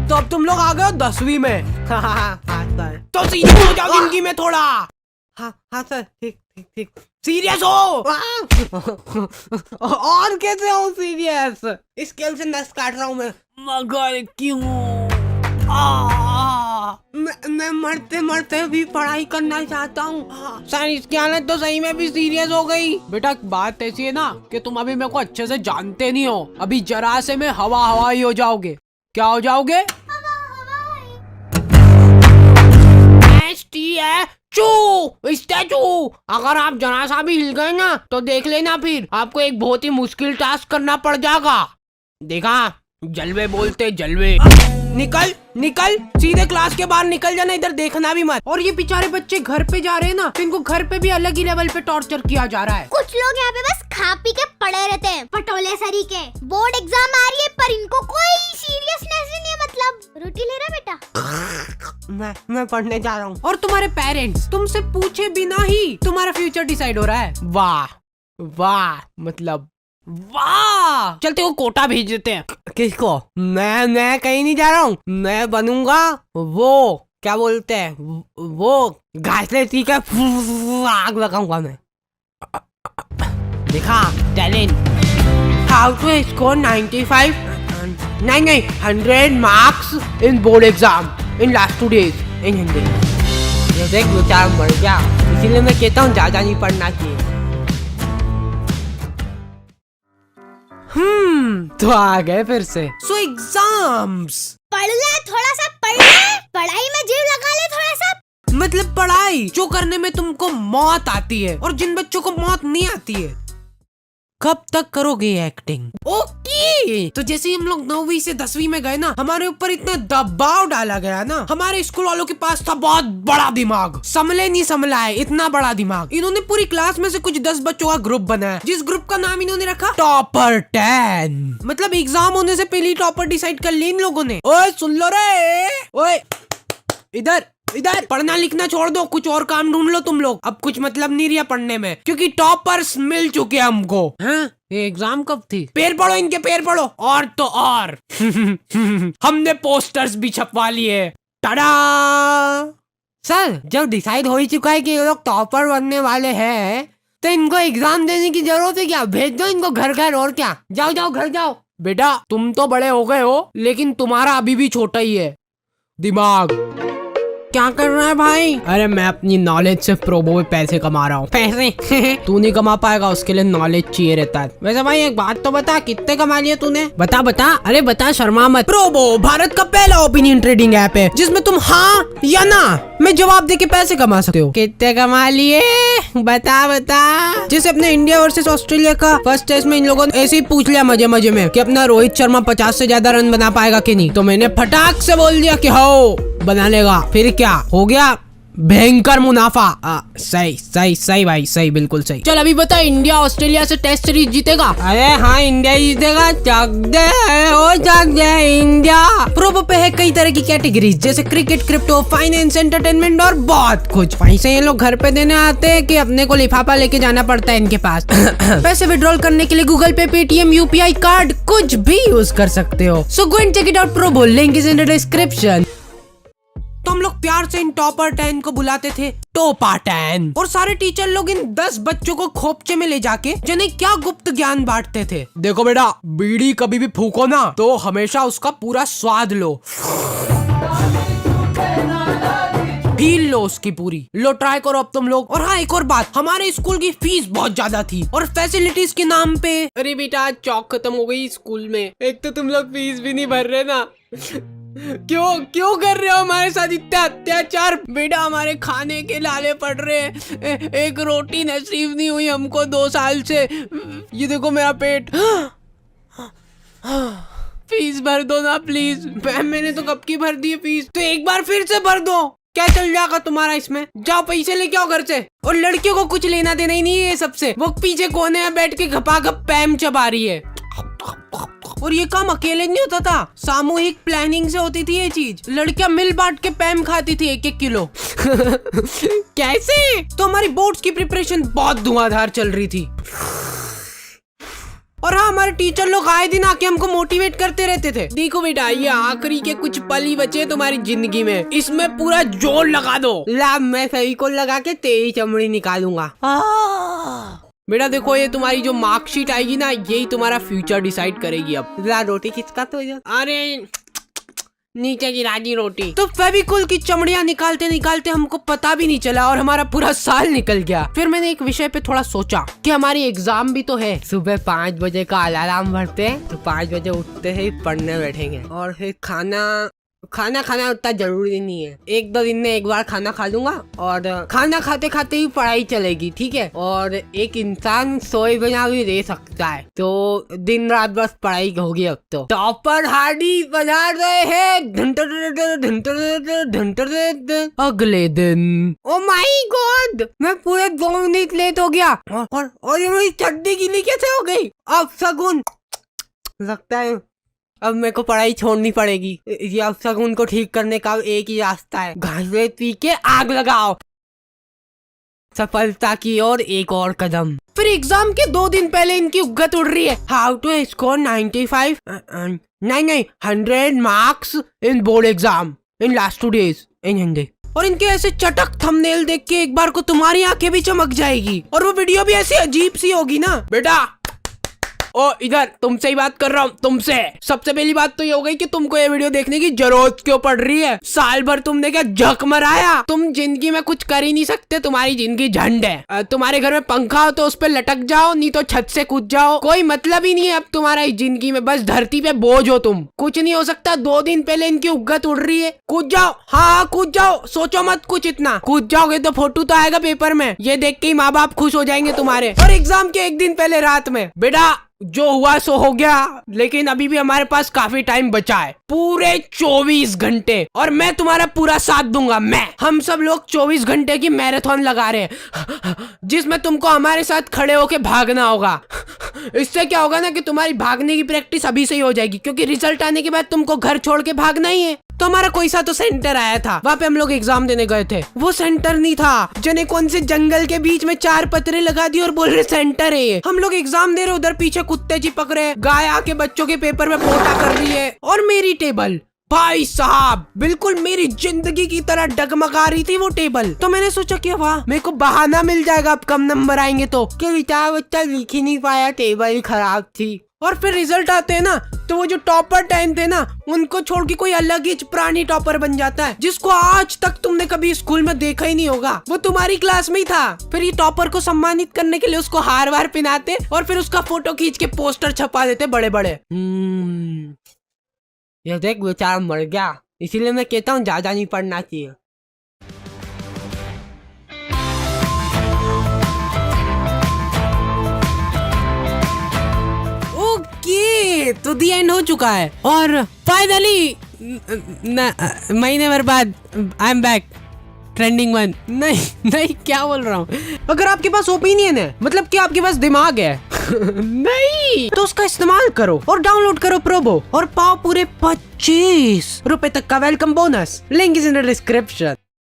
तो अब तुम लोग आ गए हो 10वीं में। हाँ सर। तो सीरियस हो जाओ जिंदगी में थोड़ा। हाँ सर, ठीक ठीक ठीक। सीरियस हो। और कैसे हो सीरियस? स्केल से नस काट रहा हूँ मैं। मगर क्यों? मैं मरते मरते भी पढ़ाई करना चाहता हूँ सर। इसकी हालत तो सही में भी सीरियस हो गई। बेटा बात ऐसी है ना कि तुम अभी मेरे को अच्छे से जानते नहीं हो। अभी जरा से में हवा ही हो जाओगे। क्या हो जाओगे? स्टैचू। अगर आप जरा सा भी हिल गए ना तो देख लेना, फिर आपको एक बहुत ही मुश्किल टास्क करना पड़ जाएगा। देखा, जलवे बोलते जलवे। निकल निकल, सीधे क्लास के बाहर निकल जाना, इधर देखना भी मत। और ये बेचारे बच्चे घर पे जा रहे हैं ना, तो इनको घर पे भी अलग ही लेवल पे टॉर्चर किया जा रहा है। कुछ लोग यहाँ पे बस खा पी के पड़े रहते हैं, पटोले सरी के। बोर्ड एग्जाम आ रही है पर इनको कोई सीरियसनेस ही नहीं है। मतलब रोटी ले रहा बेटा? मैं पढ़ने जा रहा हूँ। और तुम्हारे पेरेंट्स तुमसे पूछे बिना ही तुम्हारा फ्यूचर डिसाइड हो रहा है। वाह वाह, मतलब वाह। चलते वो कोटा भेज देते हैं। किसको? मैं कहीं नहीं जा रहा हूँ। मैं बनूंगा वो, क्या बोलते हैं वो, घास लेती का आग लगाऊंगा मैं। देखा टैलेंट। हाउ टू स्कोर 95 नहीं 100 marks in board exam in last 2 days इन हिंदी। ये देख बेचारा मर गया, इसीलिए मैं कहता हूँ ज्यादा नहीं पढ़ना चाहिए। तो आ गए फिर से। सो एग्जाम्स। पढ़ ले थोड़ा सा, पढ़ ले, पढ़ाई में जीव लगा ले थोड़ा सा। मतलब पढ़ाई जो करने में तुमको मौत आती है और जिन बच्चों को मौत नहीं आती है। कब तक करोगे एक्टिंग? ओके। तो जैसे हम लोग 9वीं से 10वीं में गए ना, हमारे ऊपर इतना दबाव डाला गया ना। हमारे स्कूल वालों के पास था बहुत बड़ा दिमाग, संभले नहीं संभला है इतना बड़ा दिमाग। इन्होंने पूरी क्लास में से कुछ 10 बच्चों का ग्रुप बनाया, जिस ग्रुप का नाम इन्होंने रखा टॉपर 10। मतलब एग्जाम होने से पहले टॉपर डिसाइड कर ली इन लोगों ने। ओए सुन लो रे, ओए इधर इधर, पढ़ना लिखना छोड़ दो, कुछ और काम ढूंढ लो तुम लोग। अब कुछ मतलब नहीं रहा पढ़ने में, क्योंकि टॉपर्स मिल चुके हमको। हाँ? ये एग्जाम कब थी? पैर पढ़ो इनके, पैर पढ़ो। और तो और हमने पोस्टर्स भी छपवा लिए। टाडा। सर जब डिसाइड हो ही चुका है कि ये लोग टॉपर बनने वाले हैं, तो इनको एग्जाम देने की जरूरत है क्या? भेज दो इनको घर घर। और क्या, जाओ जाओ घर जाओ। बेटा तुम तो बड़े हो गए हो, लेकिन तुम्हारा अभी भी छोटा ही है दिमाग। क्या कर रहा है भाई? अरे मैं अपनी नॉलेज से प्रोबो में पैसे कमा रहा हूँ। पैसे? तू नहीं कमा पाएगा, उसके लिए नॉलेज चाहिए रहता है। वैसे भाई एक बात तो बता, कितने कमा लिए तूने? बता बता। अरे बता, शर्मा मत। प्रोबो भारत का पहला ओपिनियन ट्रेडिंग ऐप है जिसमें तुम हाँ या ना में जवाब दे के पैसे कमा सकते हो। कितने कमा लिए? बता बता। जैसे अपने इंडिया वर्सेस ऑस्ट्रेलिया का फर्स्ट टेस्ट में इन लोगों ने ऐसे ही पूछ लिया मजे मजे में कि अपना रोहित शर्मा 50 से ज्यादा रन बना पाएगा कि नहीं, तो मैंने फटाक से बोल दिया कि हो बना लेगा। फिर क्या हो गया? भयंकर मुनाफा। सही सही सही भाई, सही, बिल्कुल सही। चल अभी बता, इंडिया ऑस्ट्रेलिया से टेस्ट सीरीज जीतेगा? अरे हाँ इंडिया जीतेगा। चक दे इंडिया। प्रोबो पे है कई तरह की कैटेगरीज, जैसे क्रिकेट, क्रिप्टो, फाइनेंस, एंटरटेनमेंट और बहुत कुछ। पैसे ये लोग घर पे देने आते हैं कि अपने को लिफाफा लेके जाना पड़ता है इनके पास। पैसे विड्रॉल करने के लिए गूगल पे, पेटीएम, यूपीआई कार्ड कुछ भी यूज कर सकते हो। So go and check it out. Probo link is in the description. तो हम लोग प्यार से इन टॉपर 10 को बुलाते थे टोपा 10। और सारे टीचर लोग इन 10 बच्चों को खोपचे में ले जाके जिन्हें क्या गुप्त ज्ञान बांटते थे। देखो बेटा, बीड़ी कभी भी फूको ना तो हमेशा उसका पूरा स्वाद लो, फील लो उसकी पूरी। लो ट्राई करो अब तुम लोग। और हाँ एक और बात, हमारे स्कूल की फीस बहुत ज्यादा थी और फैसिलिटीज के नाम पे। अरे बेटा चौक खत्म हो गई स्कूल में। एक तो तुम लोग फीस भी नहीं भर रहे ना। क्यों कर रहे हो हमारे साथ इतना अत्याचार? बेटा हमारे खाने के लाले पड़ रहे हैं, एक रोटी नसीब नहीं हुई हमको 2 साल से। ये देखो मेरा पेट। फीस भर दो ना प्लीज। मैम मैंने तो कब की भर दी है फीस, तो एक बार फिर से भर दो। क्या चल जाएगा तुम्हारा इसमें? जाओ पैसे लेके आओ घर से। और लड़कियों को कुछ लेना देना ही नहीं है सबसे। वो पीछे कोने में बैठ के घपाघप पैम चबा रही है। और ये काम अकेले नहीं होता था, सामूहिक प्लानिंग से होती थी ये चीज। लड़कियां मिल बांट के पैम खाती थी 1-1 किलो। कैसे? तो हमारी बोर्ड्स की प्रिपरेशन बहुत धुआंधार चल रही थी। और हाँ, हमारे टीचर लोग आए दिन आके हमको मोटिवेट करते रहते थे। देखो बेटा, ये आखिरी के कुछ पल ही बचे तुम्हारी जिंदगी में, इसमें पूरा जोर लगा दो। ला, मैं फेविकोल लगा के तेरी चमड़ी निकालूंगा। बेटा देखो, ये तुम्हारी जो मार्कशीट आएगी ना, यही तुम्हारा फ्यूचर डिसाइड करेगी। अब ला, रोटी किसका तो अरे नीचे गिरा दी रोटी। तो फेविकोल की चमड़ियां निकालते निकालते हमको पता भी नहीं चला और हमारा पूरा साल निकल गया। फिर मैंने एक विषय पे थोड़ा सोचा कि हमारी एग्जाम भी तो है। सुबह 5 बजे का अलार्म भरते हैं तो 5 बजे उठते ही पढ़ने बैठेंगे और फिर खाना खाना उतना जरूरी नहीं है। 1-2 दिन में एक बार खाना खा लूंगा और खाना खाते खाते ही पढ़ाई चलेगी, ठीक है। और एक इंसान सोए बिना भी रह सकता है, तो दिन रात बस पढ़ाई होगी। अब तो टॉपर हार्डी बजा रहे हैं। अगले दिन, ओ माय गॉड, मैं पूरे 2 मिनट लेट हो गया और ये मेरी चड्डी गीली कैसे हो गई। अब शगुन, लगता है अब मेरे को पढ़ाई छोड़नी पड़ेगी। ये अब शगुन को ठीक करने का एक ही रास्ता है, घास पी के आग लगाओ। सफलता की ओर एक और कदम। फिर एग्जाम के 2 दिन पहले इनकी उगत उड़ रही है। हाउ टू स्कोर 95 नहीं 100 marks in board exam in last 2 days इन हिंदी। और इनके ऐसे चटक थंबनेल देख के एक बार को तुम्हारी आंखें भी चमक जाएगी और वो वीडियो भी ऐसी अजीब सी होगी ना। बेटा ओ इधर, तुमसे ही बात कर रहा हूँ, तुमसे। सबसे पहली बात तो ये हो गई कि तुमको ये वीडियो देखने की जरूरत क्यों पड़ रही है। साल भर तुमने क्या झक मराया। तुम जिंदगी में कुछ कर ही नहीं सकते, तुम्हारी जिंदगी झंड है। तुम्हारे घर में पंखा हो तो उस पर लटक जाओ, नहीं तो छत से कूद जाओ। कोई मतलब ही नहीं है अब तुम्हारा इस जिंदगी में, बस धरती पे बोझ हो तुम। कुछ नहीं हो सकता। 2 दिन पहले इनकी उगत उड़ रही है। कूद जाओ, हाँ कूद जाओ, सोचो मत कुछ इतना। कूद जाओगे तो फोटो तो आएगा पेपर में, ये देख के ही माँ बाप खुश हो जाएंगे तुम्हारे। और एग्जाम के 1 दिन पहले रात में, बेटा जो हुआ सो हो गया, लेकिन अभी भी हमारे पास काफी टाइम बचा है, पूरे 24 घंटे। और मैं तुम्हारा पूरा साथ दूंगा। हम सब लोग 24 घंटे की मैराथन लगा रहे हैं, जिसमें तुमको हमारे साथ खड़े होके भागना होगा। इससे क्या होगा ना कि तुम्हारी भागने की प्रैक्टिस अभी से ही हो जाएगी, क्योंकि रिजल्ट आने के बाद तुमको घर छोड़ के भागना ही है। तो हमारा कोई सा तो सेंटर आया था, वहाँ पे हम लोग एग्जाम देने गए थे। वो सेंटर नहीं था, जने कौन से जंगल के बीच में 4 पत्रे लगा दिए और बोल रहे सेंटर है ये। हम लोग एग्जाम दे रहे, उधर पीछे कुत्ते चिपक रहे, गाय आके बच्चों के पेपर में पोटा कर रही है। और मेरी टेबल, भाई साहब, बिल्कुल मेरी जिंदगी की तरह डगमगा रही थी वो टेबल। तो मैंने सोचा कि वाह, मेरे को बहाना मिल जाएगा अब कम नंबर आएंगे तो, कि बेचारा बच्चा लिख ही नहीं पाया, टेबल ही खराब थी। और फिर रिजल्ट आते हैं ना, तो वो जो टॉपर 10 थे ना, उनको छोड़ के कोई अलग ही प्राणी टॉपर बन जाता है, जिसको आज तक तुमने कभी स्कूल में देखा ही नहीं होगा। वो तुम्हारी क्लास में ही था। फिर ये टॉपर को सम्मानित करने के लिए उसको हार वार पहनाते और फिर उसका फोटो खींच के पोस्टर छपा देते बड़े बड़े। ये देख बेचारा मर गया, इसीलिए मैं कहता हूँ ज्यादा नहीं पढ़ना चाहिए। तो दी एंड हो चुका है और फाइनली महीने भर बाद आई एम बैक, ट्रेंडिंग 1। नहीं क्या बोल रहा हूँ। अगर आपके पास ओपिनियन है, मतलब कि आपके पास दिमाग है नहीं, तो उसका इस्तेमाल करो और डाउनलोड करो प्रोबो और पाओ पूरे 25 रुपए तक का welcome bonus. Link is in the description.